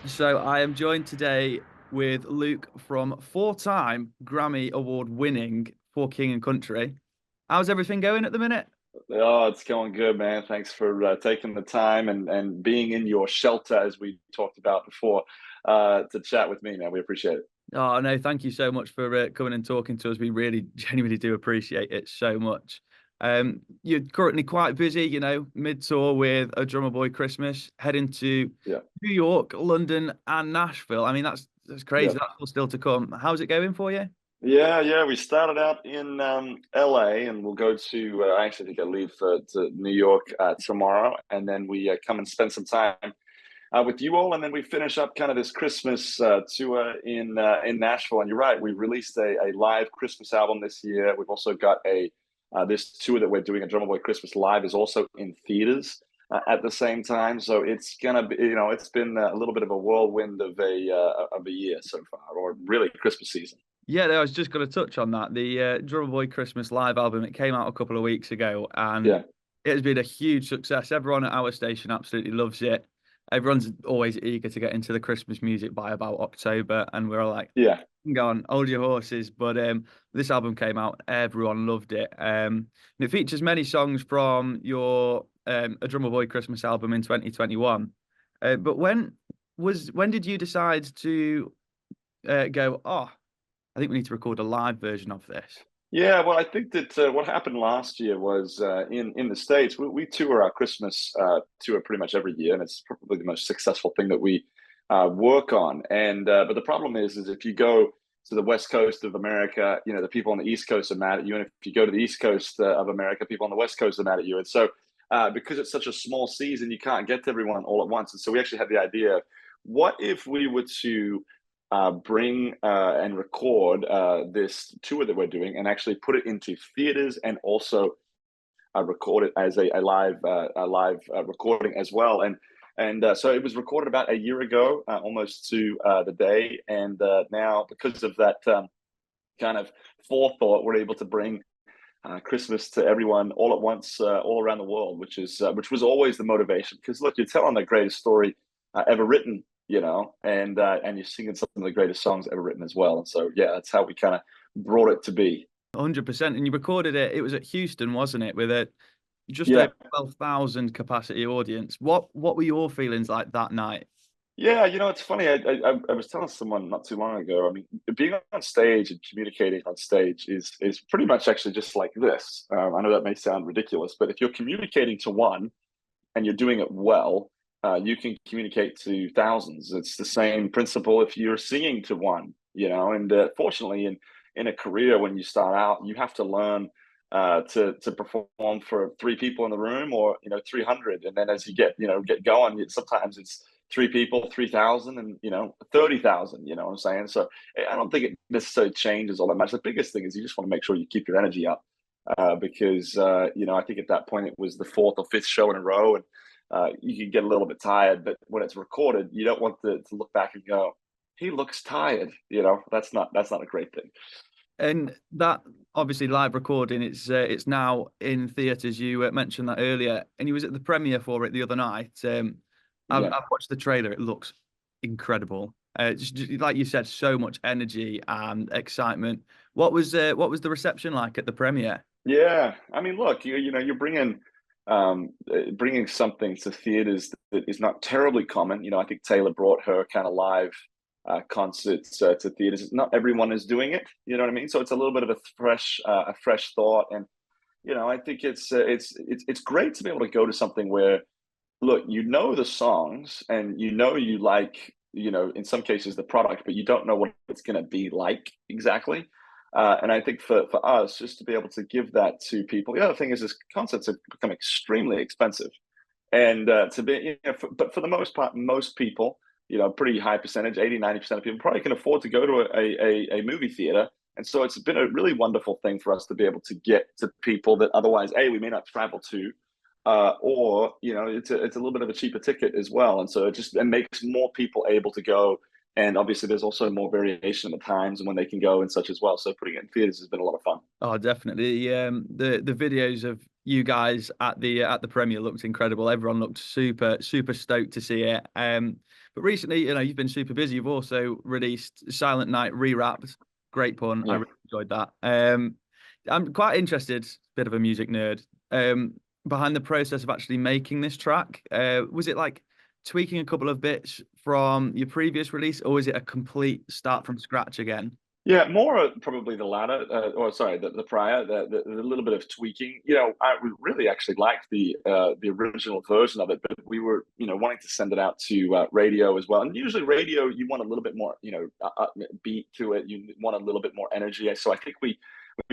So I am joined today with Luke from four-time Grammy Award winning For King and Country. How's everything going at the minute? Oh, it's going good, man. Thanks for taking the time and being in your shelter, as we talked about before, to chat with me, man. We appreciate it. Oh, no, thank you so much for coming and talking to us. We really genuinely do appreciate it so much. You're currently quite busy, mid-tour with A Drummer Boy Christmas, heading to Yeah, New York, London, and Nashville. I mean, that's yeah, crazy. That's all still to come. How's it going for you? yeah. We started out in LA, and we'll go to. I actually think I leave to New York tomorrow, and then we come and spend some time with you all, and then we finish up kind of this Christmas tour in Nashville. And you're right, we released a live Christmas album this year. We've also got a this tour that we're doing, a Drummer Boy Christmas Live, is also in theaters at the same time. So it's gonna be, it's been a little bit of a whirlwind of a year so far, or really Christmas season. Yeah, no, I was just going to touch on that. The Drummer Boy Christmas Live album, it came out a couple of weeks ago and Yeah, it has been a huge success. Everyone at our station absolutely loves it. Everyone's always eager to get into the Christmas music by about October, and we're all like, yeah. go on, hold your horses. But this album came out, everyone loved it. And it features many songs from your A Drummer Boy Christmas album in 2021. But when did you decide to go, oh, I think we need to record a live version of this. Yeah, well, I think that what happened last year was in the States, we tour our Christmas tour pretty much every year, and it's probably the most successful thing that we work on. And but the problem is if you go to the West Coast of America, the people on the East Coast are mad at you, and if you go to the East Coast of America, people on the West Coast are mad at you. And so because it's such a small season, you can't get to everyone all at once. And so we actually had the idea: what if we were to bring and record this tour that we're doing and actually put it into theaters and also record it as a live recording as well. And so it was recorded about a year ago, almost to the day. And now, because of that kind of forethought, we're able to bring Christmas to everyone all at once, all around the world, which was always the motivation. Because look, you're telling the greatest story ever written, and you're singing some of the greatest songs ever written as well. And so, yeah, that's how we kind of brought it to be. 100%. And you recorded it, it was at Houston, wasn't it? With a just over Yeah, 12,000 capacity audience. What were your feelings like that night? yeah. It's funny. I was telling someone not too long ago. I mean, being on stage and communicating on stage is pretty much actually just like this. I know that may sound ridiculous, but if you're communicating to one and you're doing it well, you can communicate to thousands. It's the same principle if you're singing to one, And fortunately, in a career when you start out, you have to learn to perform for three people in the room, or 300, and then as you get going, sometimes it's three people, 3,000, and 30,000. You know what I'm saying? So I don't think it necessarily changes all that much. The biggest thing is you just want to make sure you keep your energy up, because I think at that point it was the fourth or fifth show in a row, and you can get a little bit tired. But when it's recorded, you don't want to look back and go, "He looks tired." That's not a great thing. And that obviously live recording, it's now in theaters. You mentioned that earlier, and you was at the premiere for it the other night. Yeah. I've watched the trailer. It looks incredible. Just like you said, so much energy and excitement. What was the reception like at the premiere? Yeah, I mean, look, you're bringing something to theaters that is not terribly common. I think Taylor brought her kind of live concerts to theaters. Not everyone is doing it. You know what I mean? So it's a little bit of a fresh thought, and I think it's great to be able to go to something where, look, the songs, and you like, in some cases the product, but you don't know what it's going to be like exactly. And I think for us, just to be able to give that to people. The other thing is concerts have become extremely expensive, and to be, but for the most part, most people, pretty high percentage, 80-90% of people probably can afford to go to a movie theater. And so it's been a really wonderful thing for us to be able to get to people that otherwise, we may not travel to, or it's a little bit of a cheaper ticket as well. And so it makes more people able to go. And obviously, there's also more variation in the times and when they can go and such as well. So putting it in theaters has been a lot of fun. Oh, definitely. The videos of you guys at the premiere looked incredible. Everyone looked super stoked to see it. But recently, you've been super busy. You've also released Silent Night rewrapped. Great pun. I Yeah. really enjoyed that. I'm quite interested, bit of a music nerd, behind the process of actually making this track. Was it like tweaking a couple of bits from your previous release, or was it a complete start from scratch again? Yeah, more probably the latter, or sorry, the prior, the little bit of tweaking. I really actually liked the original version of it, but we were, wanting to send it out to radio as well. And usually, radio, you want a little bit more, beat to it. You want a little bit more energy. So I think we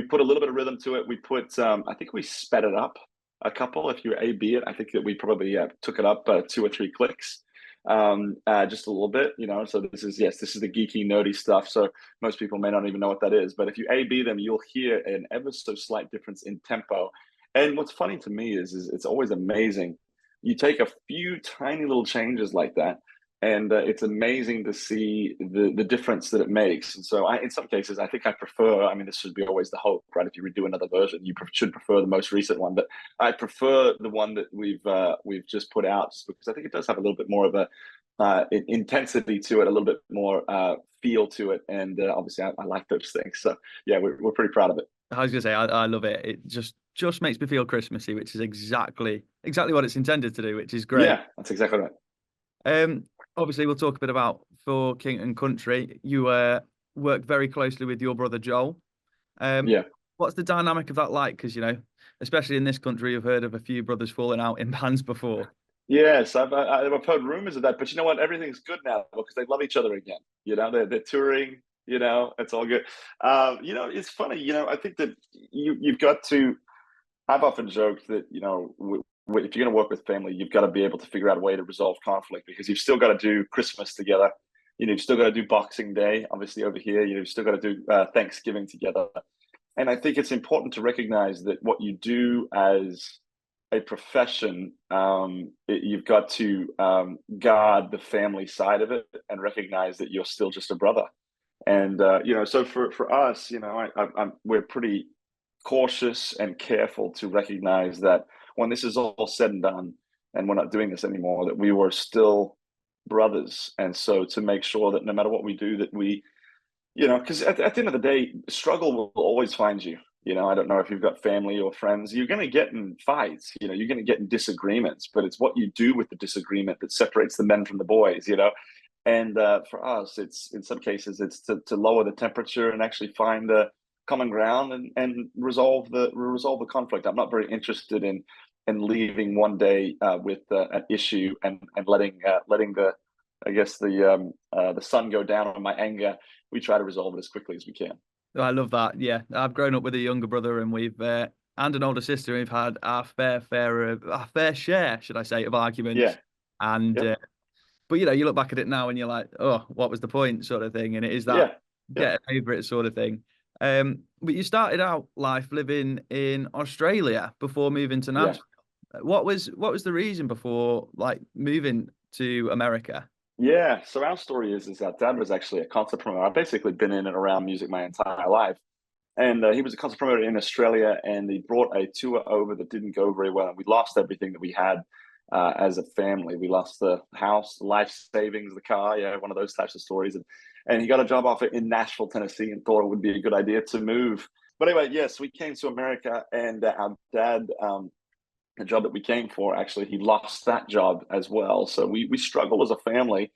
put a little bit of rhythm to it. We put, I think we sped it up a couple. If you A/B it, I think that we probably took it up 2 or 3 clicks, just a little bit. So this is the geeky nerdy stuff. So most people may not even know what that is, but if you A/B them, you'll hear an ever so slight difference in tempo. And what's funny to me is it's always amazing. You take a few tiny little changes like that, and it's amazing to see the difference that it makes. And so, in some cases, I think I prefer. I mean, this should be always the hope, right? If you redo another version, you should prefer the most recent one. But I prefer the one that we've just put out, just because I think it does have a little bit more of a intensity to it, a little bit more feel to it, and obviously I like those things. So yeah, we're pretty proud of it. I was gonna say I love it. It just makes me feel Christmassy, which is exactly what it's intended to do, which is great. Yeah, that's exactly right. Um, Obviously we'll talk a bit about For King and Country. You work very closely with your brother Joel. Um, Yeah. what's the dynamic of that like? Because especially in this country, you've heard of a few brothers falling out in bands before. Yes, I've heard rumors of that, but you know what? Everything's good now because they love each other again. They're touring. It's all good. It's funny. I think that you've got to. I've often joked that if you're going to work with family, you've got to be able to figure out a way to resolve conflict because you've still got to do Christmas together. You've still got to do Boxing Day, obviously over here. You've still got to do Thanksgiving together. And I think it's important to recognize that what you do as a profession, you've got to guard the family side of it and recognize that you're still just a brother. And so for us, we're pretty cautious and careful to recognize that when this is all said and done, and we're not doing this anymore, that we were still brothers. And so to make sure that no matter what we do, that we because at the end of the day, struggle will always find you. I don't know if you've got family or friends, you're going to get in fights, you're going to get in disagreements, but it's what you do with the disagreement that separates the men from the boys. And for us, it's in some cases, it's to lower the temperature and actually find a common ground and resolve the conflict. I'm not very interested in leaving one day with an issue and letting the I guess the sun go down on my anger. We try to resolve it as quickly as we can. I love that. Yeah, I've grown up with a younger brother, and we've and an older sister. We've had our fair share, should I say, of arguments. Yeah. And Yep. but you look back at it now, and you're like, oh, what was the point, sort of thing. And it is that Yeah. Yep. get over it sort of thing. But you started out life living in Australia before moving to Yeah. Nashville. What was the reason before like moving to America? Yeah. So our story is that Dad was actually a concert promoter. I've basically been in and around music my entire life. And he was a concert promoter in Australia, and he brought a tour over that didn't go very well. And we lost everything that we had as a family. We lost the house, the life savings, the car, one of those types of stories. And he got a job offer in Nashville, Tennessee, and thought it would be a good idea to move. But anyway, yes, we came to America, and our dad, the job that we came for, actually, he lost that job as well. So we struggled as a family.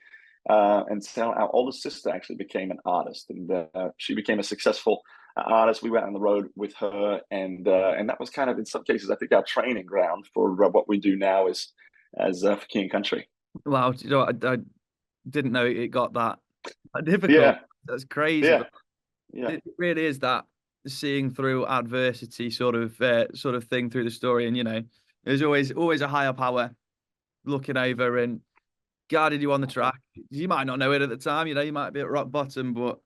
And so our older sister actually became an artist, and she became a successful artist. We went on the road with her, and that was kind of, in some cases, I think, our training ground for what we do now as for King Country. Wow, I didn't know it got that difficult. Yeah, That's crazy, yeah, but yeah, it really is that seeing through adversity sort of thing through the story. And there's always a higher power looking over and guiding you on the track. You might not know it at the time, you might be at rock bottom, but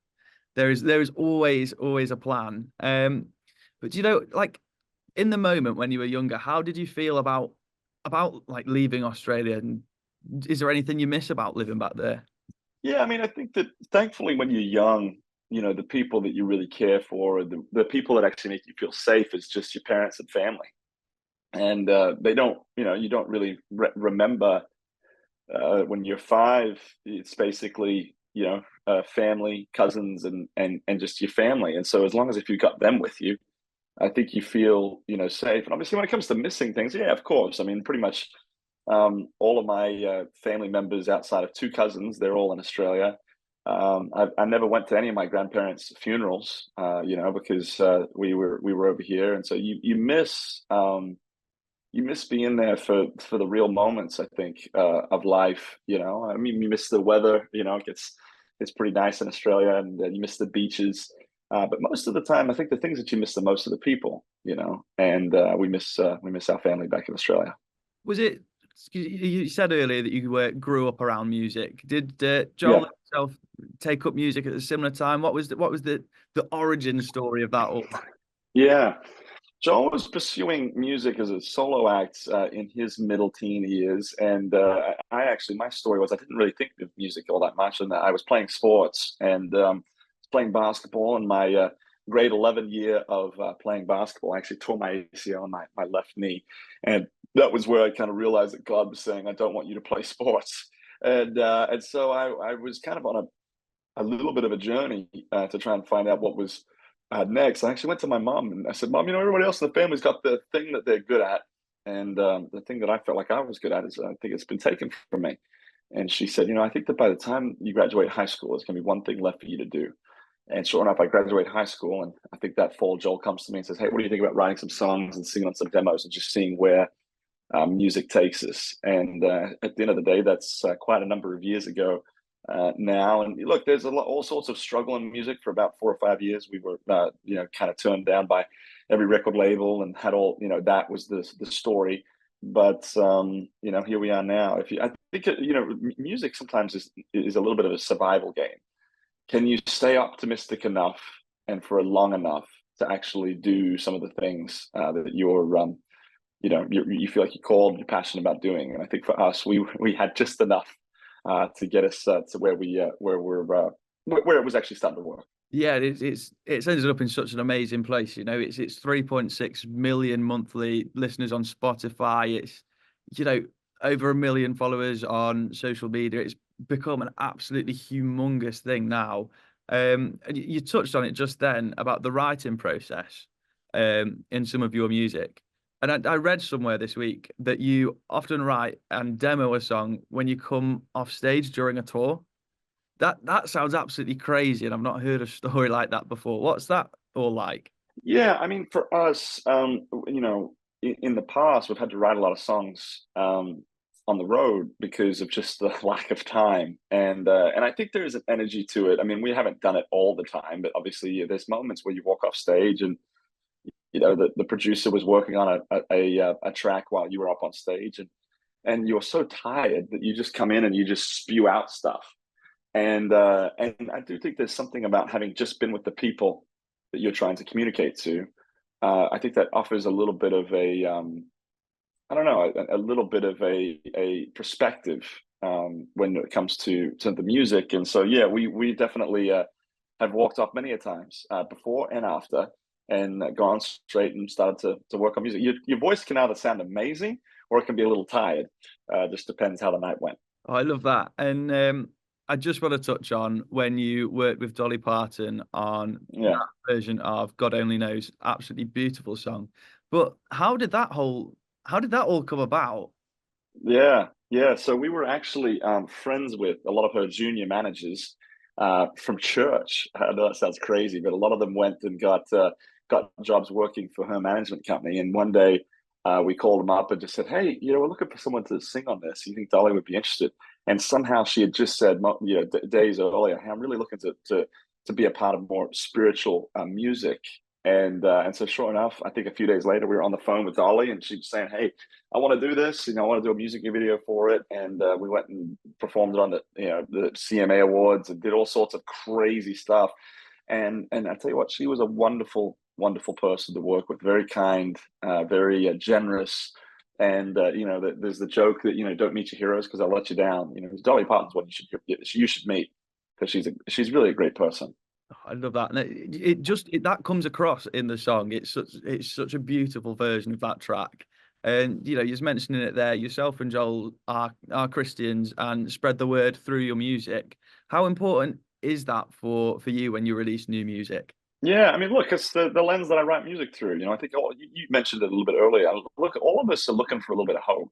there is always a plan. But like in the moment when you were younger, how did you feel about like leaving Australia? And is there anything you miss about living back there? yeah. I mean, I think that thankfully, when you're young, the people that you really care for, the people that actually make you feel safe, is just your parents and family. and they don't, you don't really remember when you're five. It's basically, family, cousins, and just your family. And so as long as if you got them with you, I think you feel, safe. And obviously, when it comes to missing things, yeah, of course. I mean, pretty much all of my family members outside of two cousins, they're all in Australia. I never went to any of my grandparents' funerals, because we were over here, and so you miss being there for the real moments, I think, of life. I mean, you miss the weather. It's pretty nice in Australia, and you miss the beaches. But most of the time, I think the things that you miss the most are the people. And we miss our family back in Australia. Was it? You said earlier that you grew up around music. Did Yeah, Joel himself take up music at a similar time? What was the origin story of that all? yeah. Joel was pursuing music as a solo act in his middle teen years, and I actually, my story was I didn't really think of music all that much, and I was playing sports and playing basketball. In my grade 11 year of playing basketball, I actually tore my ACL on my left knee, and that was where I kind of realized that God was saying, "I don't want you to play sports," and so I was kind of on a little bit of a journey to try and find out what was next. I actually went to my mom and I said, "Mom, everybody else in the family's got the thing that they're good at, and the thing that I felt like I was good at is I think it's been taken from me." And she said, "I think that by the time you graduate high school, there's going to be one thing left for you to do." And sure enough, I graduate high school, and I think that fall, Joel comes to me and says, "Hey, what do you think about writing some songs and singing on some demos and just seeing where music takes us?" And at the end of the day, that's quite a number of years ago now. And look, there's all sorts of struggle in music. For about 4 or 5 years, we were, kind of turned down by every record label and had all, that was the story. But here we are now. I think music sometimes is a little bit of a survival game. Can you stay optimistic enough and for long enough to actually do some of the things that you feel like you're called, you're passionate about doing? And I think for us, we had just enough to get us to where it was actually starting to work. Yeah, it's ended up in such an amazing place. It's 3.6 million monthly listeners on Spotify. It's you know over a million followers on social media. It's become an absolutely humongous thing now. And you touched on it just then about the writing process in some of your music. And I read somewhere this week that you often write and demo a song when you come off stage during a tour. That sounds absolutely crazy, and I've not heard a story like that before. What's that all like? Yeah, I mean, for us, in the past, we've had to write a lot of songs on the road because of just the lack of time, and I think there's an energy to it. I mean, we haven't done it all the time, but obviously, there's moments where you walk off stage and the producer was working on a track while you were up on stage, and you're so tired that you just come in and you just spew out stuff. And I do think there's something about having just been with the people that you're trying to communicate to. I think that offers a little bit of I don't know, a little bit of a perspective when it comes to the music. And so yeah, we definitely have walked off many a times before and after, and gone straight and started to work on music. Your voice can either sound amazing or it can be a little tired. Just depends how the night went. Oh, I love that. And I just want to touch on when you worked with Dolly Parton on Yeah. that version of God Only Knows, absolutely beautiful song. But how did that all come about? Yeah, yeah. So we were actually friends with a lot of her junior managers from church. I know that sounds crazy, but a lot of them went and got jobs working for her management company. And one day we called them up and just said, "Hey, we're looking for someone to sing on this. You think Dolly would be interested?" And somehow she had just said, days earlier, "Hey, I'm really looking to be a part of more spiritual music." And so sure enough, I think a few days later we were on the phone with Dolly, and she was saying, "Hey, I want to do this. I want to do a music video for it." And we went and performed it on the CMA Awards and did all sorts of crazy stuff. And I tell you what, she was a wonderful, wonderful person to work with. Very kind, very generous. And there's the joke that don't meet your heroes because they'll let you down. Dolly Parton's one you should meet because she's really a great person. I love that. And that comes across in the song. It's such a beautiful version of that track. And you're just mentioning it there. Yourself and Joel are Christians and spread the word through your music. How important is that for you when you release new music? Yeah, I mean, look, it's the lens that I write music through. I think you mentioned it a little bit earlier. Look, all of us are looking for a little bit of hope.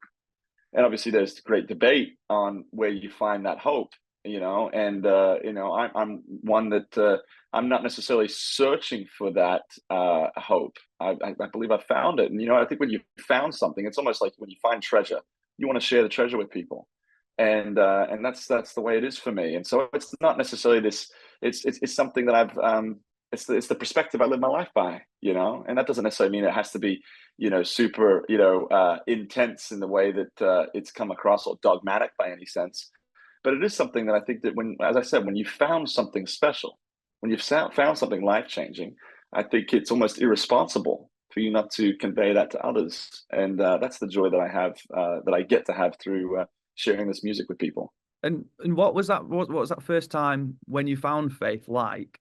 And obviously there's great debate on where you find that hope, and I'm one that I'm not necessarily searching for that hope. I believe I found it. And I think when you found something, it's almost like when you find treasure, you want to share the treasure with people. And that's the way it is for me. And so it's not necessarily this. It's something that it's the perspective I live my life by, and that doesn't necessarily mean it has to be, super, intense in the way that it's come across, or dogmatic by any sense. But it is something that I think that as I said, when you found something special, when you've found something life changing, I think it's almost irresponsible for you not to convey that to others. And that's the joy that I have, that I get to have through sharing this music with people. And what was that? What was that first time when you found faith like?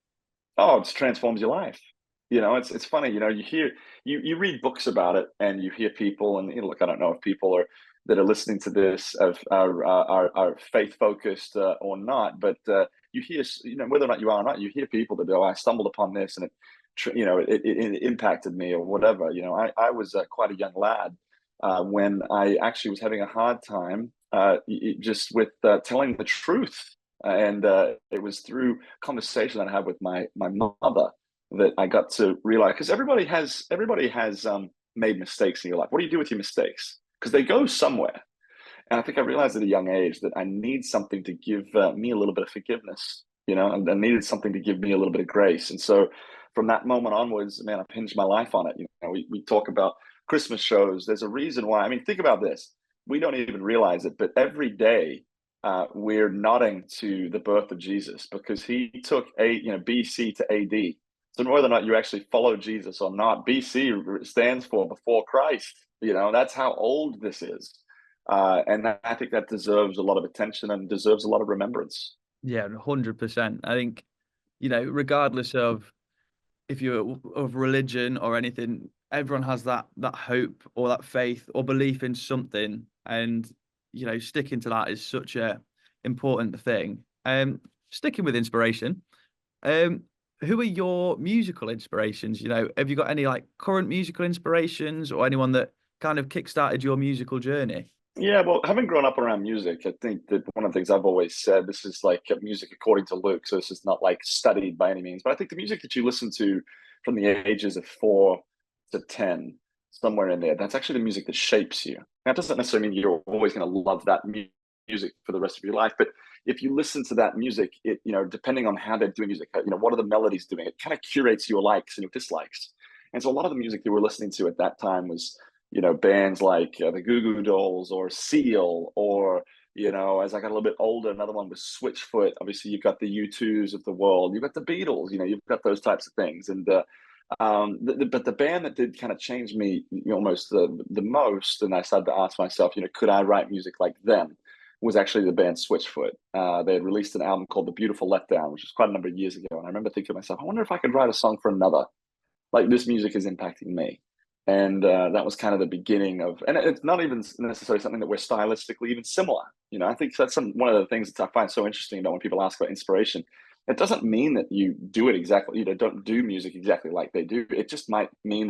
Oh, it transforms your life. It's funny. You read books about it, and you hear people, and look, I don't know if people that are listening to this are faith focused or not, but you hear, whether or not you are or not, you hear people that go, "I stumbled upon this, and it impacted me," or whatever. I was quite a young lad when I actually was having a hard time just with telling the truth. And it was through conversation that I had with my mother that I got to realize, because everybody has made mistakes in your life. What do you do with your mistakes? Because they go somewhere. And I think I realized at a young age that I need something to give me a little bit of forgiveness, and I needed something to give me a little bit of grace. And so from that moment onwards, man, I've hinged my life on it. We talk about Christmas shows. There's a reason why. I mean, think about this. We don't even realize it, but every day we're nodding to the birth of Jesus, because he took BC to AD. So whether or not you actually follow Jesus or not, BC stands for before Christ. That's how old this is. And I think that deserves a lot of attention and deserves a lot of remembrance. Yeah, 100%. I think, regardless of if you're of religion or anything, everyone has that hope or that faith or belief in something, and sticking to that is such a important thing. Sticking with inspiration, um, who are your musical inspirations? Have you got any like current musical inspirations or anyone that kind of kickstarted your musical journey? Yeah, well, having grown up around music, I think that one of the things I've always said, this is like music according to Luke, so this is not like studied by any means, but I think the music that you listen to from the ages of 4 to 10, somewhere in there, that's actually the music that shapes you. That doesn't necessarily mean you're always going to love that music for the rest of your life, but if you listen to that music, it, depending on how they're doing music, what are the melodies doing? It kind of curates your likes and your dislikes. And so a lot of the music that we're listening to at that time was bands like the Goo Goo Dolls or Seal, or, as I got a little bit older, another one was Switchfoot. Obviously, you've got the U2s of the world, you've got the Beatles, you've got those types of things. And but the band that did kind of change me almost the most, and I started to ask myself, could I write music like them? Was actually the band Switchfoot. They had released an album called The Beautiful Letdown, which was quite a number of years ago. And I remember thinking to myself, I wonder if I could write a song for another. Like, this music is impacting me. And that was kind of the beginning of, and it's not even necessarily something that we're stylistically even similar. I think that's one of the things that I find so interesting about when people ask about inspiration. It doesn't mean that you do it exactly, don't do music exactly like they do. It just might mean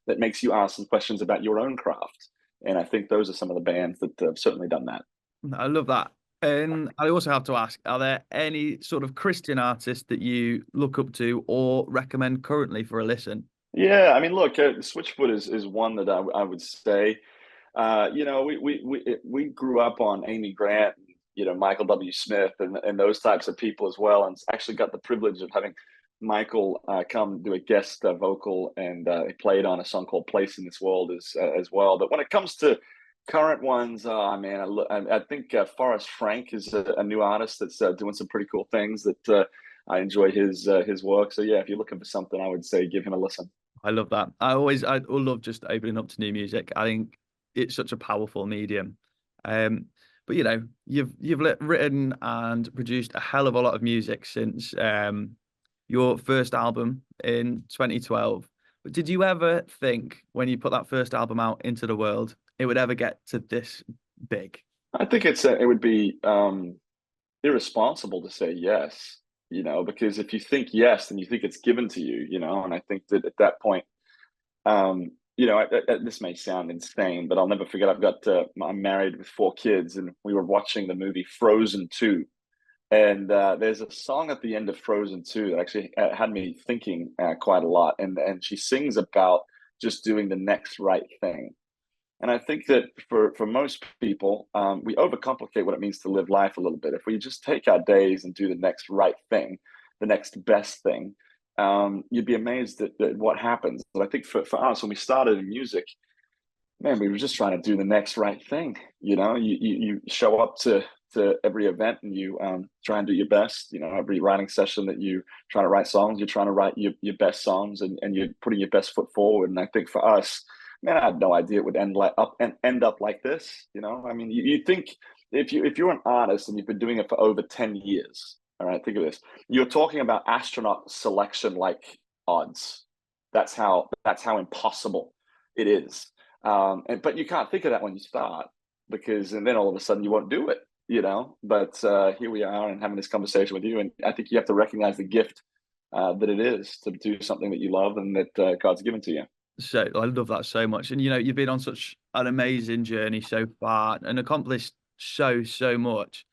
that makes you ask some questions about your own craft. And I think those are some of the bands that have certainly done that. I love that. And I also have to ask, are there any sort of Christian artists that you look up to or recommend currently for a listen? Yeah, I mean, look, Switchfoot is one that I would say. We grew up on Amy Grant, and, Michael W. Smith, and those types of people as well, and actually got the privilege of having Michael come do a guest vocal, and he played on a song called "Place in This World" as well. But when it comes to current ones, man, I think Forrest Frank is a new artist that's doing some pretty cool things that I enjoy his work. So yeah, if you're looking for something, I would say give him a listen. I love that. I love just opening up to new music. I think it's such a powerful medium. Um, but you've written and produced a hell of a lot of music since your first album in 2012. Did you ever think when you put that first album out into the world, it would ever get to this big? I think it would be irresponsible to say yes, because if you think yes, then you think it's given to you, and I think that at that point, this may sound insane, but I'll never forget. I'm married with 4 kids, and we were watching the movie Frozen 2. And there's a song at the end of Frozen 2 that actually had me thinking quite a lot. And she sings about just doing the next right thing. And I think that for most people, we overcomplicate what it means to live life a little bit. If we just take our days and do the next right thing, the next best thing, you'd be amazed at what happens. But I think for us, when we started in music, man, we were just trying to do the next right thing. You show up to every event and you try and do your best. Every writing session that you try to write songs, you're trying to write your best songs, and you're putting your best foot forward. And I think for us, man, I had no idea it would end up like this. I mean, you think if you're an artist and you've been doing it for over 10 years, all right, think of this. You're talking about astronaut selection like odds. That's how impossible it is. But you can't think of that when you start, and then all of a sudden you won't do it. But here we are and having this conversation with you, and I think you have to recognize the gift that it is to do something that you love and that God's given to you. So I love that so much. And you've been on such an amazing journey so far and accomplished so much.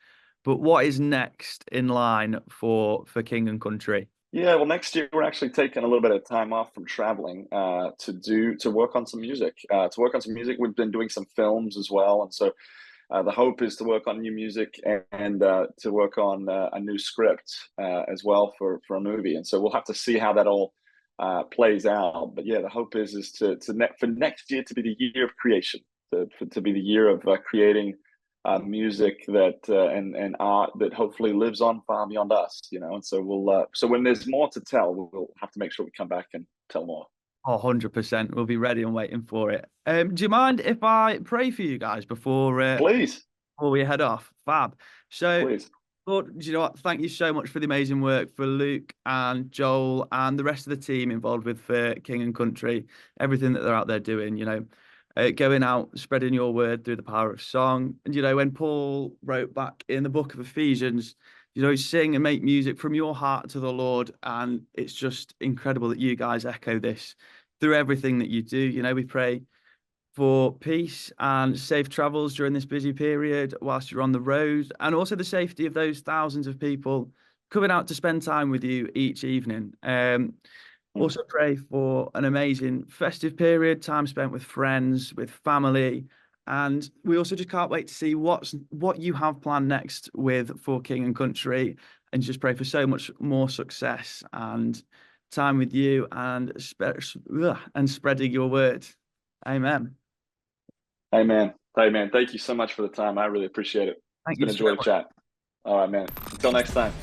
But what is next in line for King and Country? Yeah, well, next year we're actually taking a little bit of time off from traveling to work on some music. We've been doing some films as well, and so the hope is to work on new music and to work on a new script as well for a movie. And so we'll have to see how that all plays out. But yeah, the hope is for next year to be the year of creation, to be the year of creating music that and art that hopefully lives on far beyond us. And so so when there's more to tell, we'll have to make sure we come back and tell more. 100%. We'll be ready and waiting for it. Do you mind if I pray for you guys Please, before we head off? Fab. So, please. Lord, do you know what? Thank you so much for the amazing work for Luke and Joel and the rest of the team involved with King and Country, everything that they're out there doing, going out, spreading your word through the power of song. And, when Paul wrote back in the book of Ephesians, sing and make music from your heart to the Lord. And it's just incredible that you guys echo this through everything that you do. We pray for peace and safe travels during this busy period whilst you're on the road, and also the safety of those thousands of people coming out to spend time with you each evening. Also pray for an amazing festive period, time spent with friends, with family. And we also just can't wait to see what you have planned next for King and Country, and just pray for so much more success and time with you and spreading your word. Amen. Amen. Amen. Thank you so much for the time. I really appreciate it. It's Thank been you a so joy to much. chat. All right, man. Until next time.